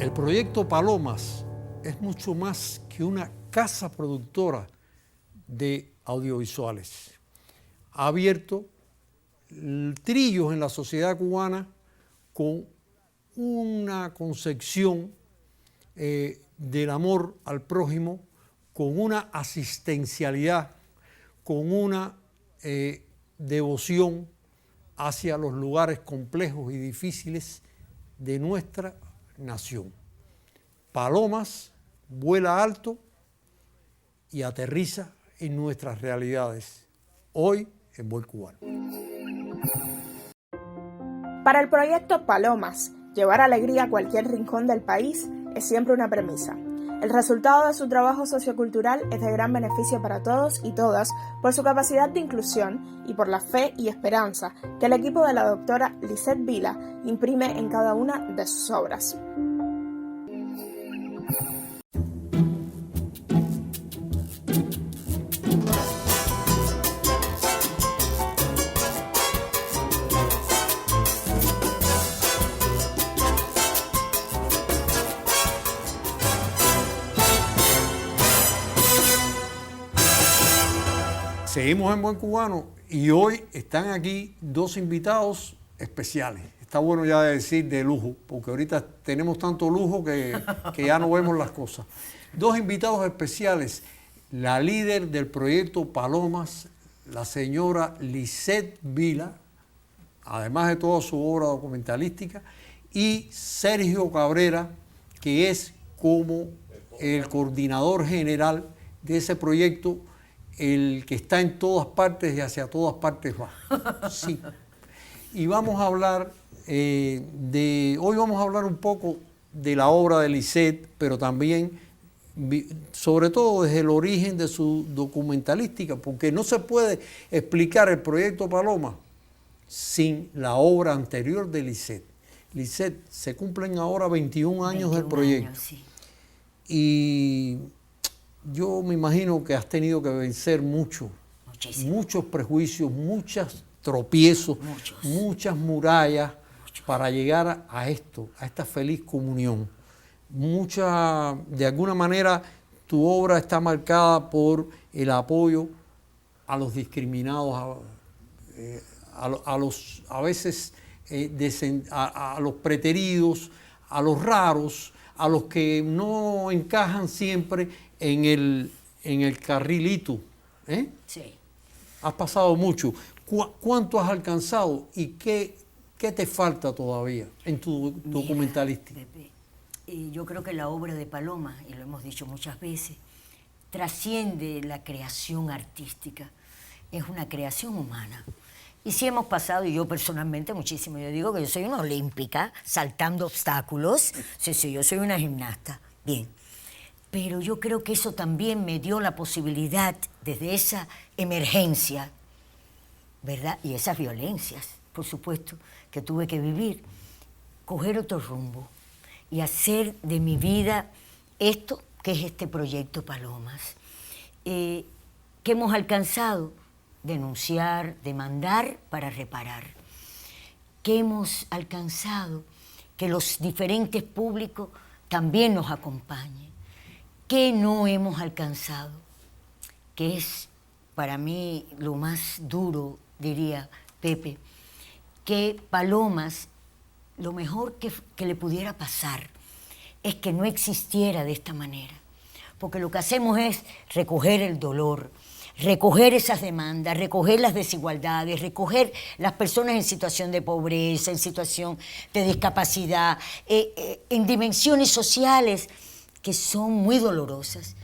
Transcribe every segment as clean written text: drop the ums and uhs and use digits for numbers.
El proyecto Palomas es mucho más que una casa productora de audiovisuales. Ha abierto trillos en la sociedad cubana con una concepción del amor al prójimo, con una asistencialidad, con una devoción hacia los lugares complejos y difíciles de nuestra nación. Palomas vuela alto y aterriza en nuestras realidades, hoy en Buen Cubano. Para el proyecto Palomas, llevar alegría a cualquier rincón del país es siempre una premisa. El resultado de su trabajo sociocultural es de gran beneficio para todos y todas por su capacidad de inclusión y por la fe y esperanza que el equipo de la doctora Lisette Vila imprime en cada una de sus obras. Seguimos en Buen Cubano y hoy están aquí dos invitados especiales. Está bueno ya decir de lujo, porque ahorita tenemos tanto lujo que ya no vemos las cosas. Dos invitados especiales, la líder del proyecto Palomas, la señora Lisette Vila, además de toda su obra documentalística, y Sergio Cabrera, que es como el coordinador general de ese proyecto, el que está en todas partes y hacia todas partes va. Sí. Y vamos a hablar hoy vamos a hablar un poco de la obra de Lisette, pero también, sobre todo, desde el origen de su documentalística, porque no se puede explicar el proyecto Paloma sin la obra anterior de Lisette. Lisette, se cumplen ahora 21 años del proyecto. Años, sí. Y yo me imagino que has tenido que vencer muchos prejuicios, muchos tropiezos, muchas murallas para llegar a esto, a esta feliz comunión. De alguna manera, tu obra está marcada por el apoyo a los discriminados, a veces a los preteridos, a los raros, a los que no encajan siempre en el carrilito. Sí. Has pasado mucho. ¿Cuánto has alcanzado y qué te falta todavía en tu documentalística? Mira, Pepe, yo creo que la obra de Paloma, y lo hemos dicho muchas veces, trasciende la creación artística, es una creación humana. Y sí hemos pasado, y yo personalmente muchísimo, yo digo que yo soy una olímpica, saltando obstáculos, sí, yo soy una gimnasta, bien. Pero yo creo que eso también me dio la posibilidad, desde esa emergencia, ¿verdad? Y esas violencias, por supuesto, que tuve que vivir, coger otro rumbo y hacer de mi vida esto que es este proyecto Palomas. ¿Qué hemos alcanzado? Denunciar, demandar para reparar. ¿Qué hemos alcanzado? Que los diferentes públicos también nos acompañen. ¿Qué no hemos alcanzado? Que es para mí lo más duro, diría Pepe, que Palomas, lo mejor que le pudiera pasar es que no existiera de esta manera. Porque lo que hacemos es recoger el dolor, recoger esas demandas, recoger las desigualdades, recoger las personas en situación de pobreza, en situación de discapacidad, en dimensiones sociales que son muy dolorosas.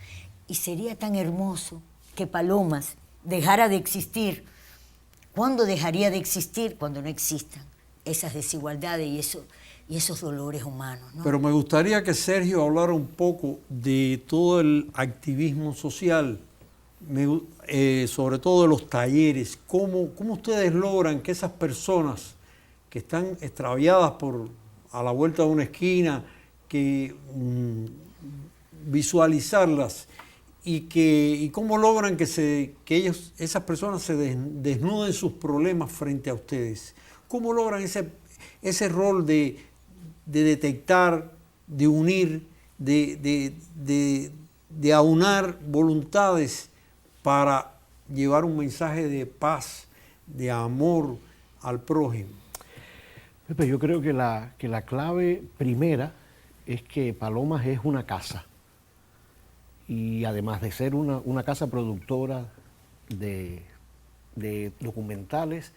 Y sería tan hermoso que Palomas dejara de existir. ¿Cuándo dejaría de existir? Cuando no existan esas desigualdades y esos dolores humanos, ¿no? Pero me gustaría que Sergio hablara un poco de todo el activismo social, sobre todo de los talleres. ¿Cómo ustedes logran que esas personas que están extraviadas a la vuelta de una esquina, que visualizarlas y cómo logran que esas personas se desnuden sus problemas frente a ustedes? ¿Cómo logran ese rol de detectar de unir, de aunar voluntades para llevar un mensaje de paz, de amor al prójimo? Pepe, yo creo que la clave primera es que Palomas es una casa. Y además de ser una casa productora de documentales,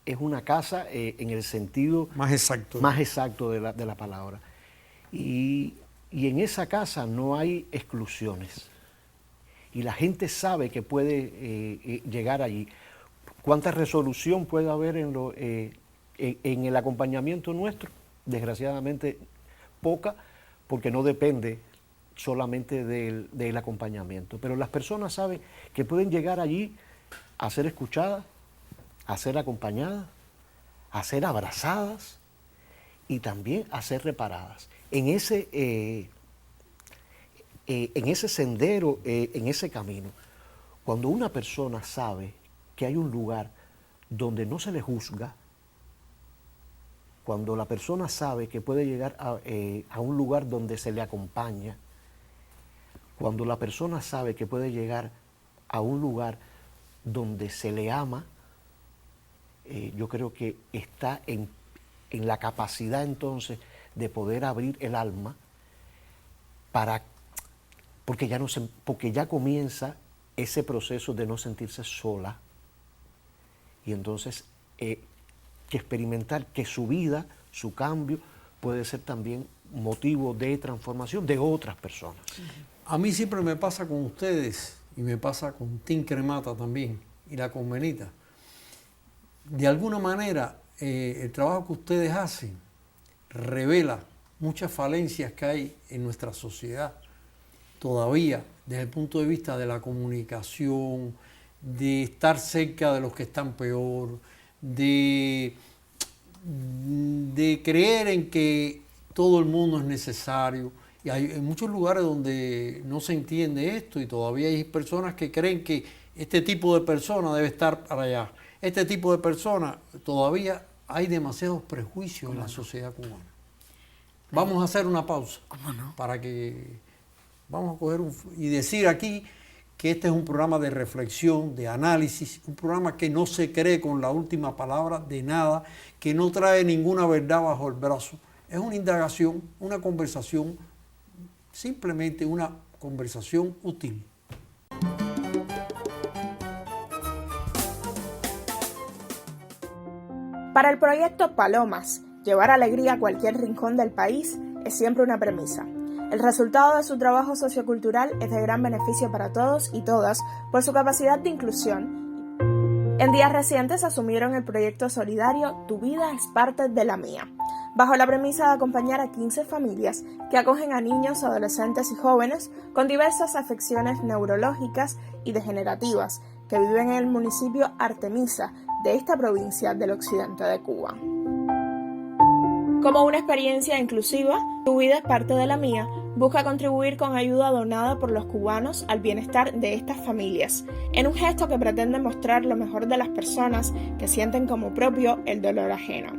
es una casa en el sentido Más exacto. más exacto de la palabra. Y en esa casa no hay exclusiones. Y la gente sabe que puede llegar allí. ¿Cuánta resolución puede haber en el acompañamiento nuestro? Desgraciadamente poca, porque no depende solamente del acompañamiento. Pero las personas saben que pueden llegar allí a ser escuchadas, a ser acompañadas, a ser abrazadas y también a ser reparadas. En ese sendero, en ese camino, cuando una persona sabe que hay un lugar donde no se le juzga, cuando la persona sabe que puede llegar a un lugar donde se le acompaña, cuando la persona sabe que puede llegar a un lugar donde se le ama, yo creo que está en la capacidad entonces de poder abrir el alma porque ya comienza ese proceso de no sentirse sola y entonces que experimentar que su vida, su cambio puede ser también motivo de transformación de otras personas. A mí siempre me pasa con ustedes y me pasa con Team Cremata también y la Convenita. De alguna manera, el trabajo que ustedes hacen revela muchas falencias que hay en nuestra sociedad todavía desde el punto de vista de la comunicación, de estar cerca de los que están peor, de creer en que todo el mundo es necesario. Y hay muchos lugares donde no se entiende esto y todavía hay personas que creen que este tipo de persona debe estar para allá. Este tipo de personas, todavía hay demasiados prejuicios en la sociedad cubana. Vamos a hacer una pausa. ¿Cómo no? Para que vamos a coger y decir aquí que este es un programa de reflexión, de análisis, un programa que no se cree con la última palabra de nada, que no trae ninguna verdad bajo el brazo. Es una indagación, una conversación, simplemente una conversación útil. Para el proyecto Palomas, llevar alegría a cualquier rincón del país es siempre una premisa. El resultado de su trabajo sociocultural es de gran beneficio para todos y todas por su capacidad de inclusión. En días recientes asumieron el proyecto solidario Tu vida es parte de la mía, bajo la premisa de acompañar a 15 familias que acogen a niños, adolescentes y jóvenes con diversas afecciones neurológicas y degenerativas que viven en el municipio Artemisa de esta provincia del occidente de Cuba. Como una experiencia inclusiva, Tu vida es parte de la mía busca contribuir con ayuda donada por los cubanos al bienestar de estas familias, en un gesto que pretende mostrar lo mejor de las personas que sienten como propio el dolor ajeno.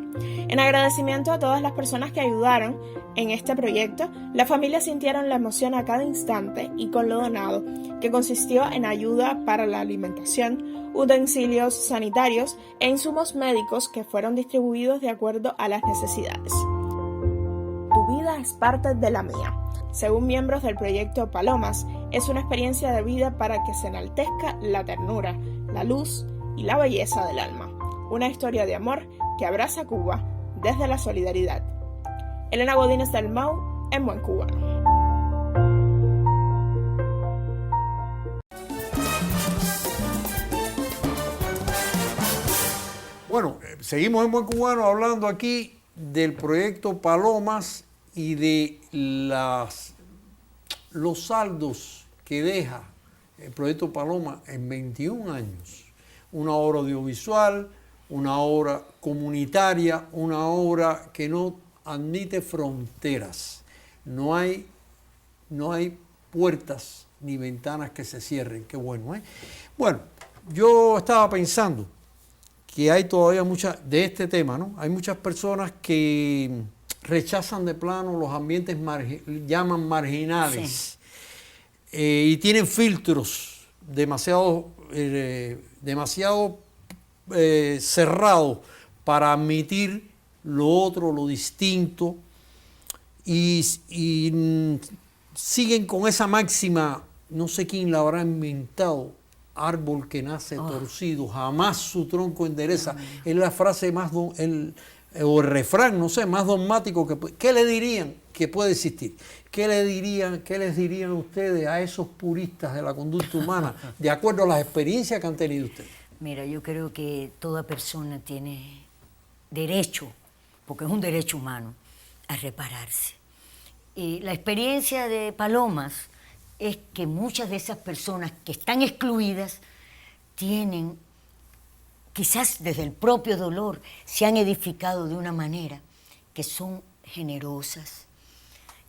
En agradecimiento a todas las personas que ayudaron en este proyecto, las familias sintieron la emoción a cada instante y con lo donado, que consistió en ayuda para la alimentación, utensilios sanitarios e insumos médicos que fueron distribuidos de acuerdo a las necesidades. Tu vida es parte de la mía. Según miembros del proyecto Palomas, es una experiencia de vida para que se enaltezca la ternura, la luz y la belleza del alma. Una historia de amor que abraza a Cuba desde la solidaridad. Elena Godínez del Mau, en Buen Cubano. Bueno, seguimos en Buen Cubano hablando aquí del proyecto Palomas y de los saldos que deja el proyecto Paloma en 21 años. Una obra audiovisual, una obra comunitaria, una obra que no admite fronteras. No hay puertas ni ventanas que se cierren. Qué bueno, ¿eh? Bueno, yo estaba pensando que hay todavía de este tema, ¿no? Hay muchas personas que rechazan de plano los ambientes llaman marginales, y tienen filtros demasiado cerrados para admitir lo otro, lo distinto, y siguen con esa máxima, no sé quién la habrá inventado: árbol que nace torcido, jamás su tronco endereza. Es la frase más, o el refrán, no sé, más dogmático ¿qué le dirían que puede existir? ¿Qué les dirían ustedes a esos puristas de la conducta humana, de acuerdo a las experiencias que han tenido ustedes? Mira, yo creo que toda persona tiene derecho, porque es un derecho humano, a repararse. Y la experiencia de Palomas es que muchas de esas personas que están excluidas tienen, quizás desde el propio dolor, se han edificado de una manera que son generosas,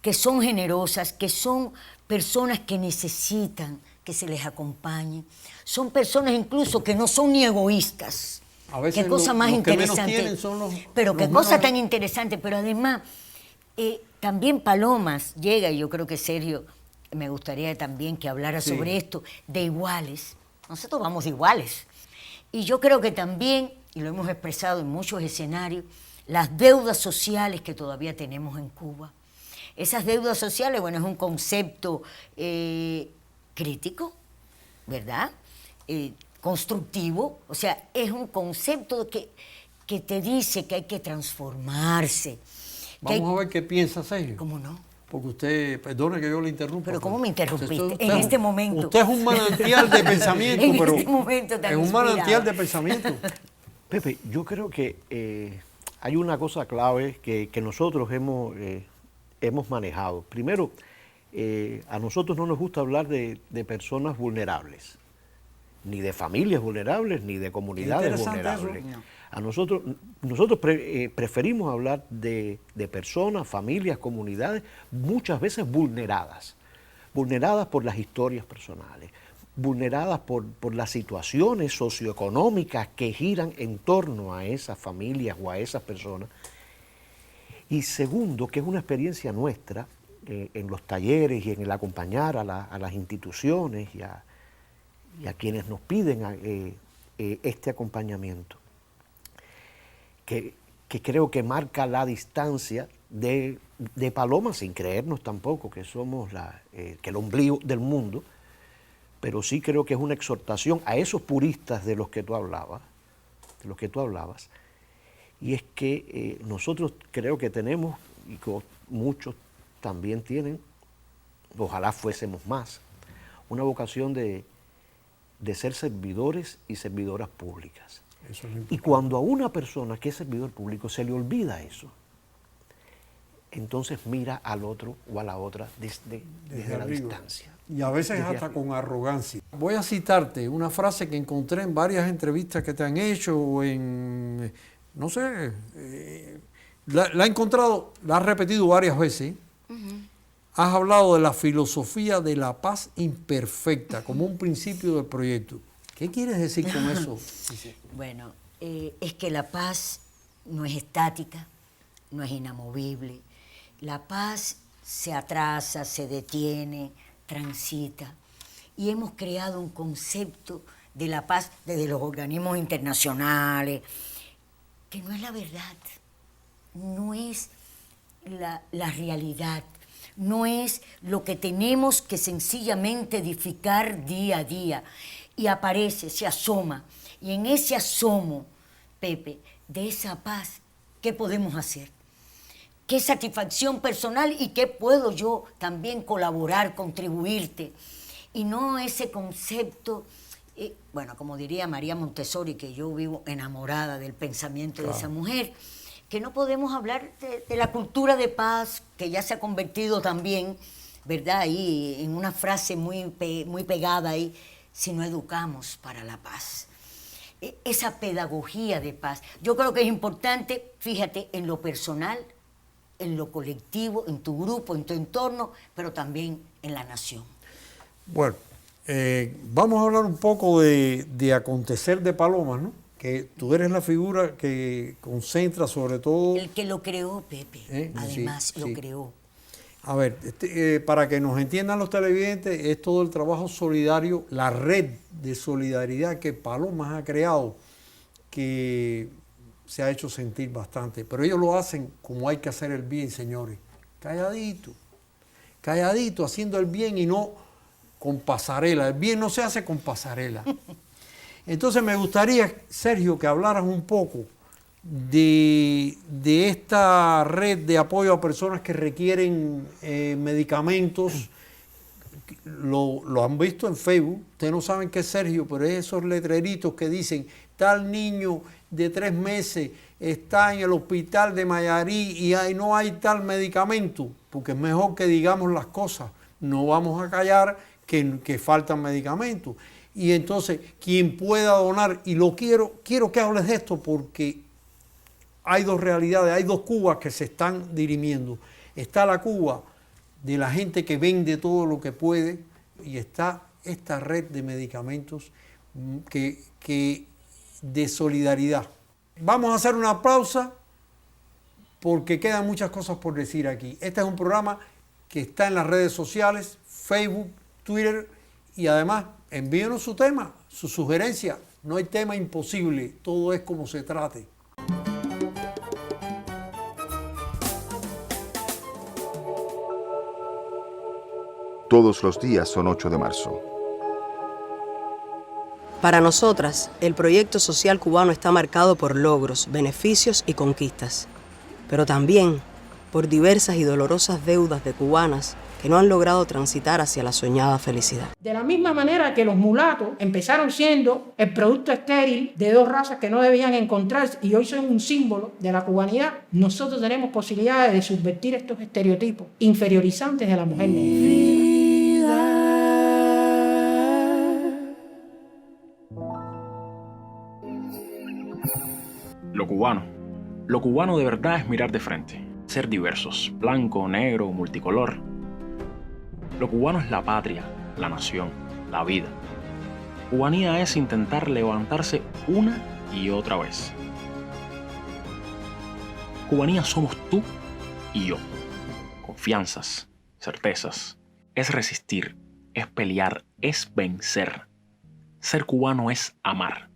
que son personas que necesitan que se les acompañe. Son personas incluso que no son ni egoístas. A veces qué cosa más los que menos interesante. tienen son los qué cosa tan interesante. Pero además, también Palomas llega, y yo creo que Sergio, me gustaría también que hablara sobre esto, de iguales. Nosotros vamos de iguales. Y yo creo que también, y lo hemos expresado en muchos escenarios, las deudas sociales que todavía tenemos en Cuba. Esas deudas sociales, bueno, es un concepto crítico, ¿verdad? Constructivo, o sea, es un concepto que te dice que hay que transformarse. Vamos a ver qué piensa Sergio. ¿Cómo no? Porque usted, perdone que yo le interrumpa. Pero ¿cómo me interrumpiste? Usted en este momento. Usted es un manantial de pensamiento, en pero este momento tan es un inspirado. manantial de pensamiento. Pepe, yo creo que hay una cosa clave que nosotros hemos manejado. Primero, a nosotros no nos gusta hablar de personas vulnerables, ni de familias vulnerables, ni de comunidades vulnerables. Eso. A nosotros preferimos hablar de personas, familias, comunidades, muchas veces vulneradas por las historias personales, vulneradas por las situaciones socioeconómicas que giran en torno a esas familias o a esas personas. Y segundo, que es una experiencia nuestra en los talleres y en el acompañar a las instituciones y a quienes nos piden este acompañamiento, que creo que marca la distancia de Paloma, sin creernos tampoco que somos que el ombligo del mundo, pero sí creo que es una exhortación a esos puristas de los que tú hablabas, y es que nosotros creo que tenemos, y que muchos también tienen, ojalá fuésemos más, una vocación de ser servidores y servidoras públicas. Eso es Y cuando a una persona que es servidor público se le olvida eso, entonces mira al otro o a la otra desde la arriba. distancia. Y a veces Desde hasta arriba. con arrogancia. Voy a citarte una frase que encontré en varias entrevistas que te han hecho, o en, no sé, la he encontrado, la has repetido varias veces. Has hablado de la filosofía de la paz imperfecta como un principio del proyecto. ¿Qué quieres decir con eso? Bueno, es que la paz no es estática, no es inamovible. La paz se atrasa, se detiene, transita. Y hemos creado un concepto de la paz desde los organismos internacionales, que no es la verdad, no es la realidad, no es lo que tenemos que sencillamente edificar día a día. Y aparece, se asoma. Y en ese asomo, Pepe, de esa paz, ¿qué podemos hacer? ¿Qué satisfacción personal y qué puedo yo también colaborar, contribuirte? Y no ese concepto, bueno, como diría María Montessori, que yo vivo enamorada del pensamiento de esa mujer, que no podemos hablar de la cultura de paz, que ya se ha convertido también, ¿verdad? Ahí en una frase muy pegada ahí, si no educamos para la paz. Esa pedagogía de paz. Yo creo que es importante, fíjate, en lo personal, en lo colectivo, en tu grupo, en tu entorno, pero también en la nación. Bueno, vamos a hablar un poco de acontecer de Palomas, ¿no? que tú eres la figura que concentra sobre todo... El que lo creó, Pepe, además Sí, lo sí. creó. A ver, para que nos entiendan los televidentes, es todo el trabajo solidario, la red de solidaridad que Palomas ha creado, que se ha hecho sentir bastante. Pero ellos lo hacen como hay que hacer el bien, señores. Calladito, calladito, haciendo el bien y no con pasarela. El bien no se hace con pasarela. Entonces me gustaría, Sergio, que hablaras un poco de esta red de apoyo a personas que requieren medicamentos. Lo han visto en Facebook. Ustedes no saben qué es, Sergio, pero es esos letreritos que dicen tal niño de 3 meses está en el hospital de Mayarí y no hay tal medicamento, porque es mejor que digamos las cosas. No vamos a callar que faltan medicamentos. Y entonces, quien pueda donar, y quiero que hables de esto porque hay dos realidades, hay dos Cubas que se están dirimiendo. Está la Cuba de la gente que vende todo lo que puede y está esta red de medicamentos de solidaridad. Vamos a hacer una pausa porque quedan muchas cosas por decir aquí. Este es un programa que está en las redes sociales, Facebook, Twitter, y además envíenos su tema, su sugerencia. No hay tema imposible, todo es como se trate. Todos los días son 8 de marzo. Para nosotras, el proyecto social cubano está marcado por logros, beneficios y conquistas, pero también por diversas y dolorosas deudas de cubanas que no han logrado transitar hacia la soñada felicidad. De la misma manera que los mulatos empezaron siendo el producto estéril de dos razas que no debían encontrarse y hoy son un símbolo de la cubanidad, nosotros tenemos posibilidades de subvertir estos estereotipos inferiorizantes de la mujer negra. Lo cubano de verdad es mirar de frente, ser diversos, blanco, negro, multicolor. Lo cubano es la patria, la nación, la vida. Cubanía es intentar levantarse una y otra vez. Cubanía somos tú y yo. Confianzas, certezas. Es resistir, es pelear, es vencer. Ser cubano es amar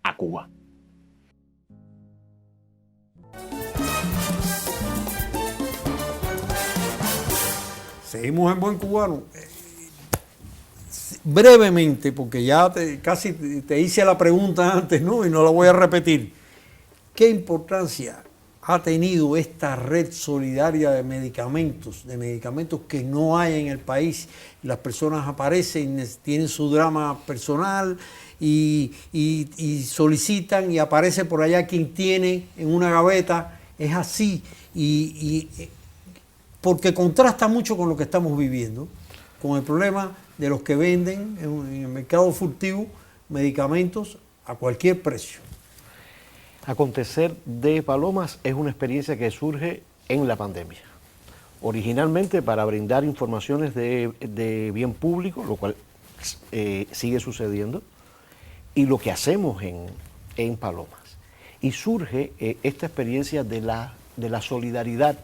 a Cuba. Seguimos en Buen Cubano. Brevemente, porque ya casi te hice la pregunta antes, ¿no? Y no la voy a repetir. ¿Qué importancia ha tenido esta red solidaria de medicamentos que no hay en el país? Las personas aparecen, tienen su drama personal y solicitan y aparece por allá quien tiene en una gaveta. Es así. Porque contrasta mucho con lo que estamos viviendo, con el problema de los que venden en el mercado furtivo medicamentos a cualquier precio. Acontecer de Palomas es una experiencia que surge en la pandemia. Originalmente para brindar informaciones de bien público, lo cual sigue sucediendo, y lo que hacemos en Palomas. Y surge esta experiencia de la solidaridad,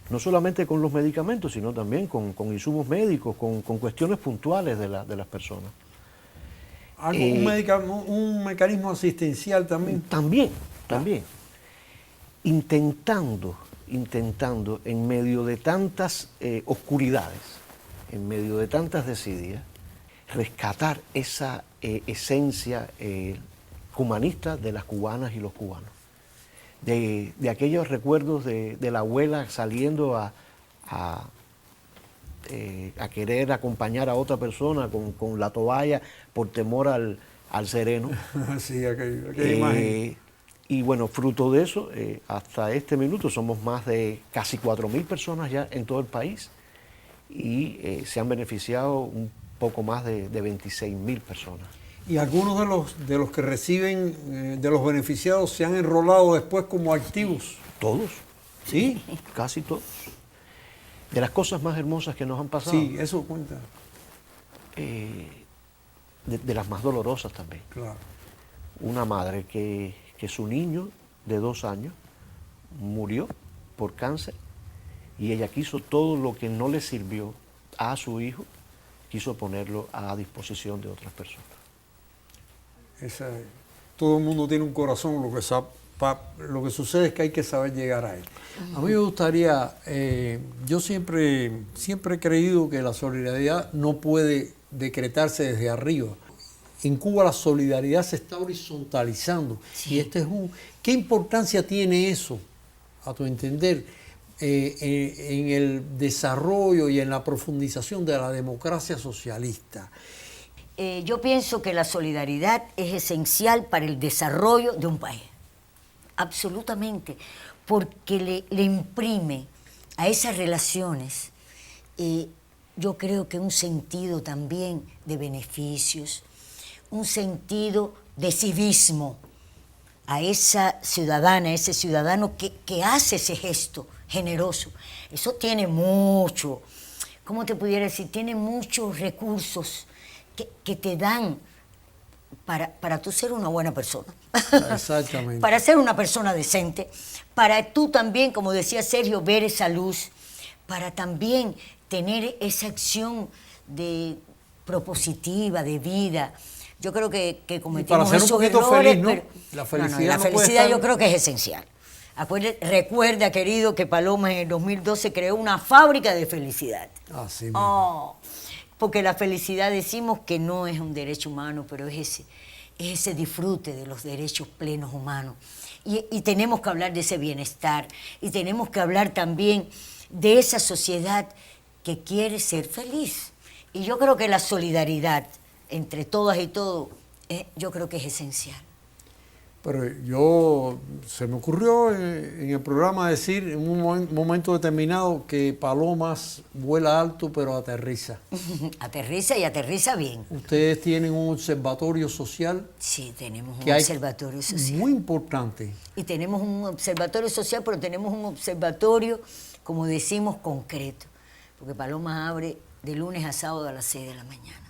no solamente con los medicamentos, sino también con insumos médicos, con cuestiones puntuales de las personas. Un mecanismo asistencial también. También. Intentando en medio de tantas oscuridades, en medio de tantas desidias, rescatar esa esencia humanista de las cubanas y los cubanos. De aquellos recuerdos de la abuela saliendo a querer acompañar a otra persona con la toalla por temor al sereno. Sí, aquella imagen. Y bueno, fruto de eso, hasta este minuto somos más de casi 4.000 personas ya en todo el país y se han beneficiado un poco más de 26.000 personas. Y algunos de los que reciben, de los beneficiados, se han enrolado después como activos. ¿Todos? Sí. Casi todos. De las cosas más hermosas que nos han pasado. Sí, eso cuenta. De las más dolorosas también. Claro. una madre que su niño de 2 años murió por cáncer y ella quiso todo lo que no le sirvió a su hijo, quiso ponerlo a disposición de otras personas. Todo el mundo tiene un corazón, lo que sucede es que hay que saber llegar a él. A mí me gustaría, yo siempre he creído que la solidaridad no puede decretarse desde arriba. En Cuba la solidaridad se está horizontalizando. Sí. Y ¿qué importancia tiene eso, a tu entender, en el desarrollo y en la profundización de la democracia socialista? Yo pienso que la solidaridad es esencial para el desarrollo de un país, absolutamente, porque le imprime a esas relaciones, yo creo que un sentido también de beneficios, un sentido de civismo a esa ciudadana, a ese ciudadano que hace ese gesto generoso. Eso tiene mucho, ¿cómo te pudiera decir? Tiene muchos recursos que te dan para tú ser una buena persona. Exactamente. Para ser una persona decente, para tú también, como decía Sergio, ver esa luz, para también tener esa acción propositiva, de vida. Yo creo que cometimos esos errores, feliz, ¿no? Pero la felicidad, la felicidad yo creo que es esencial. Recuerda, querido, que Paloma en el 2012 creó una fábrica de felicidad. Así mismo. Porque la felicidad decimos que no es un derecho humano, pero es ese disfrute de los derechos plenos humanos. Y tenemos que hablar de ese bienestar, y tenemos que hablar también de esa sociedad que quiere ser feliz. Y yo creo que la solidaridad entre todas y todos, yo creo que es esencial. Pero se me ocurrió en el programa decir en un momento determinado que Palomas vuela alto pero aterriza. Aterriza y aterriza bien. Ustedes tienen un observatorio social. Sí, tenemos un observatorio social. Muy importante. Y tenemos un observatorio social, pero tenemos un observatorio, como decimos, concreto. Porque Palomas abre de lunes a sábado a las 6 de la mañana.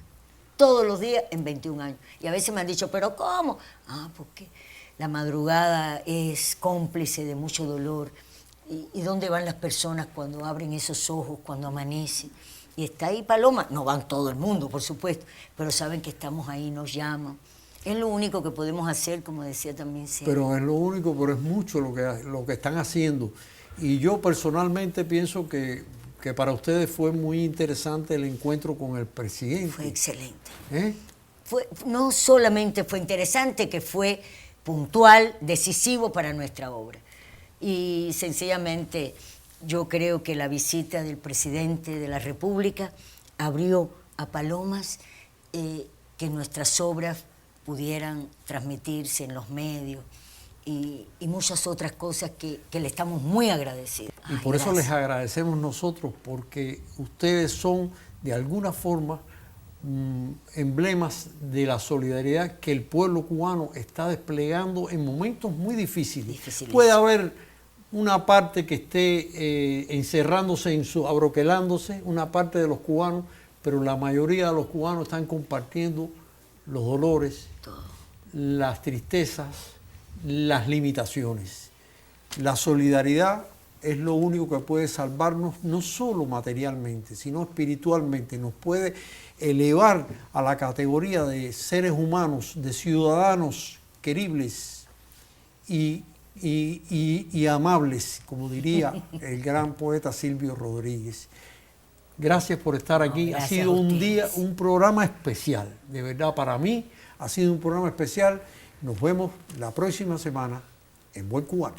Todos los días en 21 años. Y a veces me han dicho, ¿pero cómo? Porque la madrugada es cómplice de mucho dolor. ¿Y dónde van las personas cuando abren esos ojos, cuando amanece? Y está ahí Paloma. No van todo el mundo, por supuesto, pero saben que estamos ahí, nos llaman. Es lo único que podemos hacer, como decía también Sergio. Pero es lo único, pero es mucho lo que están haciendo. Y yo personalmente pienso que para ustedes fue muy interesante el encuentro con el presidente. Fue excelente. No solamente fue interesante, que fue puntual, decisivo para nuestra obra. Y sencillamente yo creo que la visita del presidente de la República abrió a Palomas que nuestras obras pudieran transmitirse en los medios y muchas otras cosas que le estamos muy agradecidos. Y por eso les agradecemos nosotros, porque ustedes son de alguna forma emblemas de la solidaridad que el pueblo cubano está desplegando en momentos muy difíciles. Puede haber una parte que esté encerrándose, abroquelándose, una parte de los cubanos, pero la mayoría de los cubanos están compartiendo los dolores, las tristezas, las limitaciones. La solidaridad es lo único que puede salvarnos, no solo materialmente, sino espiritualmente. Nos puede elevar a la categoría de seres humanos, de ciudadanos queribles y amables, como diría el gran poeta Silvio Rodríguez. Gracias por estar aquí. Ha sido un programa especial, de verdad, para mí ha sido un programa especial. Nos vemos la próxima semana en Buen Cubano.